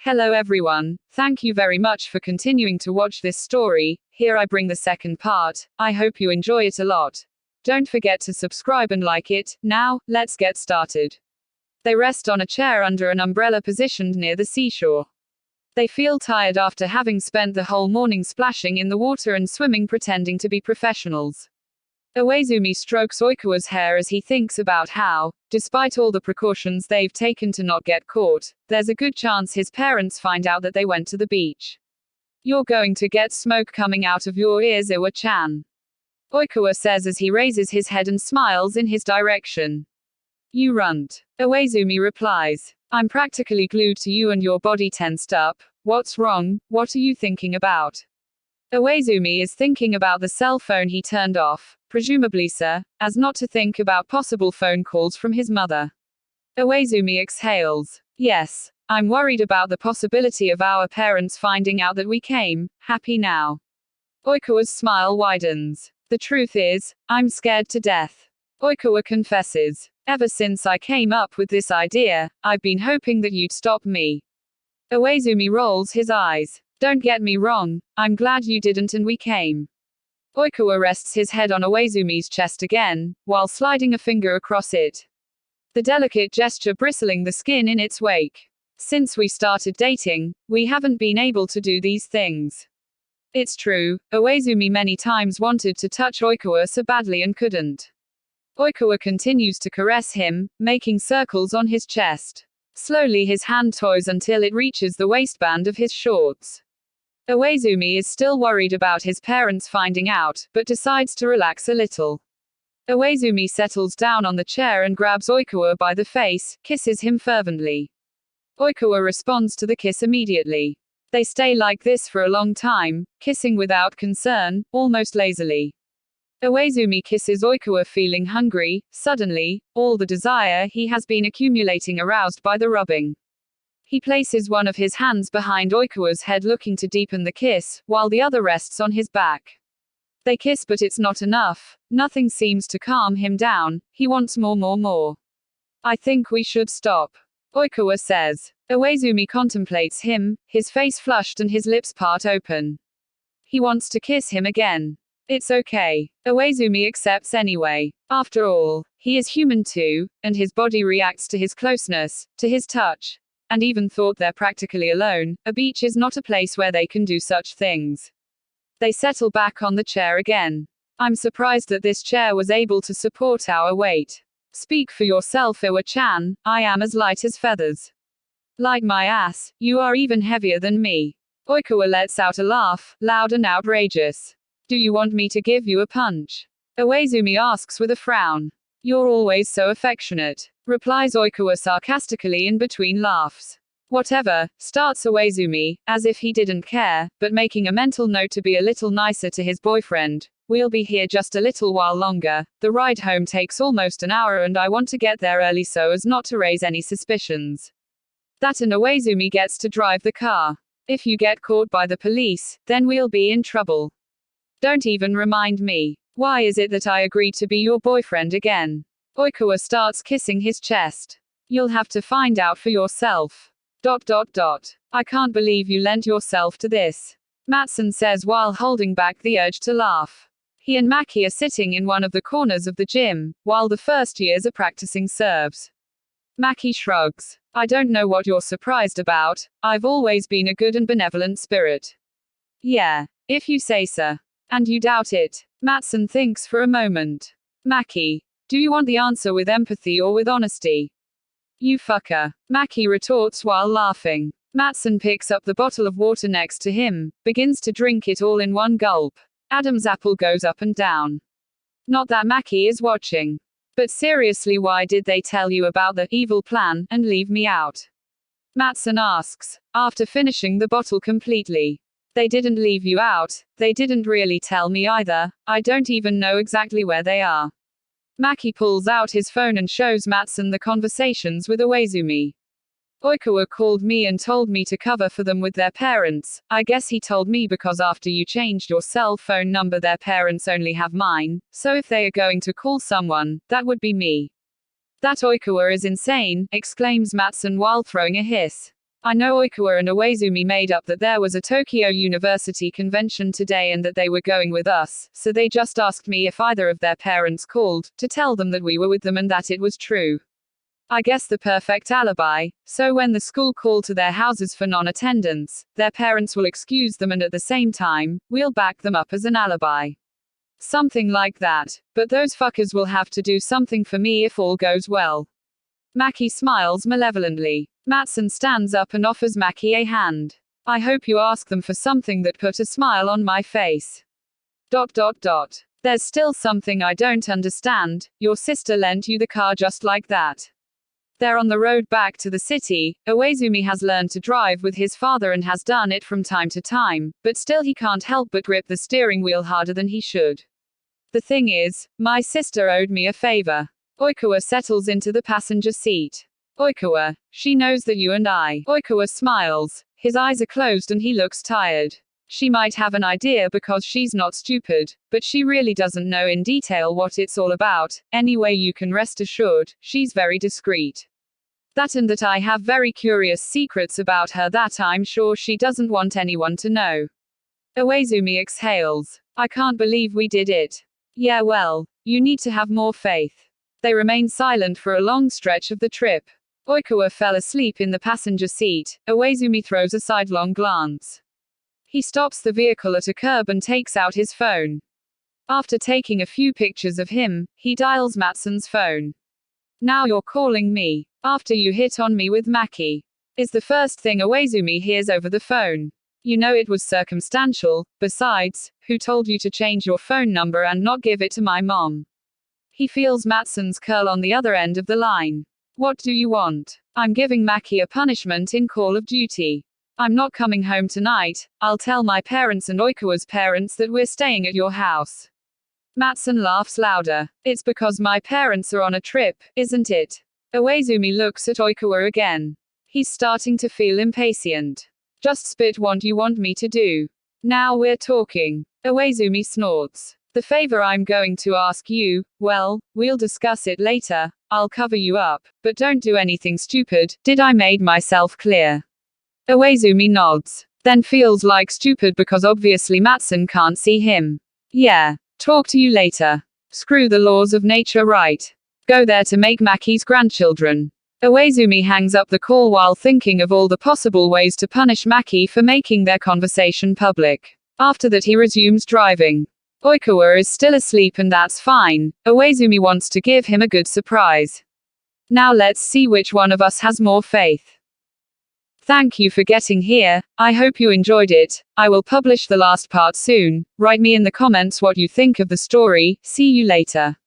Hello everyone, thank you very much for continuing to watch this story. Here I bring the second part. I hope you enjoy it a lot. Don't forget to subscribe and like it. Now, let's get started. They rest on a chair under an umbrella positioned near the seashore. They feel tired after having spent the whole morning splashing in the water and swimming pretending to be professionals. Iwaizumi strokes Oikawa's hair as he thinks about how, despite all the precautions they've taken to not get caught, there's a good chance his parents find out that they went to the beach. You're going to get smoke coming out of your ears, Iwa-chan. Oikawa says as he raises his head and smiles in his direction. You runt. Iwaizumi replies. I'm practically glued to you and your body tensed up. What's wrong? What are you thinking about? Iwaizumi is thinking about the cell phone he turned off, presumably as not to think about possible phone calls from his mother. Iwaizumi exhales. Yes, I'm worried about the possibility of our parents finding out that we came. Happy now. Oikawa's smile widens. The truth is, I'm scared to death. Oikawa confesses. Ever since I came up with this idea, I've been hoping that you'd stop me. Iwaizumi rolls his eyes. Don't get me wrong, I'm glad you didn't and we came. Oikawa rests his head on Iwaizumi's chest again, while sliding a finger across it. The delicate gesture bristling the skin in its wake. Since we started dating, we haven't been able to do these things. It's true, Iwaizumi many times wanted to touch Oikawa so badly and couldn't. Oikawa continues to caress him, making circles on his chest. Slowly his hand toys until it reaches the waistband of his shorts. Iwaizumi is still worried about his parents finding out, but decides to relax a little. Iwaizumi settles down on the chair and grabs Oikawa by the face, kisses him fervently. Oikawa responds to the kiss immediately. They stay like this for a long time, kissing without concern, almost lazily. Iwaizumi kisses Oikawa feeling hungry. Suddenly, all the desire he has been accumulating aroused by the rubbing. He places one of his hands behind Oikawa's head looking to deepen the kiss, while the other rests on his back. They kiss but it's not enough. Nothing seems to calm him down. He wants more. I think we should stop. Oikawa says. Iwaizumi contemplates him, his face flushed and his lips part open. He wants to kiss him again. It's okay. Iwaizumi accepts anyway. After all, he is human too, and his body reacts to his closeness, to his touch. And even thought they're practically alone, a beach is not a place where they can do such things. They settle back on the chair again. I'm surprised that this chair was able to support our weight. Speak for yourself, Iwa-chan, I am as light as feathers. Light my ass, you are even heavier than me. Oikawa lets out a laugh, loud and outrageous. Do you want me to give you a punch? Iwaizumi asks with a frown. You're always so affectionate, replies Oikawa sarcastically in between laughs. Whatever, starts Iwaizumi, as if he didn't care, but making a mental note to be a little nicer to his boyfriend. We'll be here just a little while longer. The ride home takes almost an hour and I want to get there early so as not to raise any suspicions. That and Iwaizumi gets to drive the car. If you get caught by the police, then we'll be in trouble. Don't even remind me. Why is it that I agreed to be your boyfriend again? Oikawa starts kissing his chest. You'll have to find out for yourself. ... I can't believe you lent yourself to this. Matsun says while holding back the urge to laugh. He and Maki are sitting in one of the corners of the gym, while the first years are practicing serves. Maki shrugs. I don't know what you're surprised about. I've always been a good and benevolent spirit. Yeah, if you say so. And you doubt it. Matsun thinks for a moment. Maki, do you want the answer with empathy or with honesty? You fucker. Maki retorts while laughing. Matsun picks up the bottle of water next to him, begins to drink it all in one gulp. Adam's apple goes up and down. Not that Maki is watching. But seriously, why did they tell you about the evil plan and leave me out? Matsun asks, after finishing the bottle completely. They didn't leave you out. They didn't really tell me either. I don't even know exactly where they are. Maki pulls out his phone and shows Matsun the conversations with Iwaizumi. Oikawa called me and told me to cover for them with their parents. I guess he told me because after you changed your cell phone number their parents only have mine, so if they are going to call someone, that would be me. That Oikawa is insane, exclaims Matsun while throwing a hiss. I know Oikawa and Iwaizumi made up that there was a Tokyo University convention today and that they were going with us, so they just asked me if either of their parents called, to tell them that we were with them and that it was true. I guess the perfect alibi, so when the school call to their houses for non-attendance, their parents will excuse them and at the same time, we'll back them up as an alibi. Something like that, but those fuckers will have to do something for me if all goes well. Maki smiles malevolently. Matsun stands up and offers Maki a hand. I hope you ask them for something that put a smile on my face. ... There's still something I don't understand. Your sister lent you the car just like that. They're on the road back to the city. Iwaizumi has learned to drive with his father and has done it from time to time, but still he can't help but grip the steering wheel harder than he should. The thing is, my sister owed me a favor. Oikawa settles into the passenger seat. Oikawa, she knows that you and I. Oikawa smiles. His eyes are closed and he looks tired. She might have an idea because she's not stupid, but she really doesn't know in detail what it's all about. Anyway, you can rest assured, she's very discreet. That and that I have very curious secrets about her that I'm sure she doesn't want anyone to know. Iwaizumi exhales. I can't believe we did it. Yeah, well, you need to have more faith. They remain silent for a long stretch of the trip. Oikawa fell asleep in the passenger seat. Iwaizumi throws a sidelong glance. He stops the vehicle at a curb and takes out his phone. After taking a few pictures of him, he dials Matsun's phone. Now you're calling me, after you hit on me with Maki, is the first thing Iwaizumi hears over the phone. You know it was circumstantial. Besides, who told you to change your phone number and not give it to my mom? He feels Matsun's curl on the other end of the line. What do you want? I'm giving Maki a punishment in Call of Duty. I'm not coming home tonight. I'll tell my parents and Oikawa's parents that we're staying at your house. Matsun laughs louder. It's because my parents are on a trip, isn't it? Iwaizumi looks at Oikawa again. He's starting to feel impatient. Just spit what you want me to do. Now we're talking. Iwaizumi snorts. The favor I'm going to ask you, well, we'll discuss it later. I'll cover you up, but don't do anything stupid. Did I made myself clear? Iwaizumi nods. Then feels like stupid because obviously Matsun can't see him. Yeah. Talk to you later. Screw the laws of nature, right? Go there to make Maki's grandchildren. Iwaizumi hangs up the call while thinking of all the possible ways to punish Maki for making their conversation public. After that he resumes driving. Oikawa is still asleep and that's fine. Iwaizumi wants to give him a good surprise. Now let's see which one of us has more faith. Thank you for getting here. I hope you enjoyed it. I will publish the last part soon. Write me in the comments what you think of the story. See you later.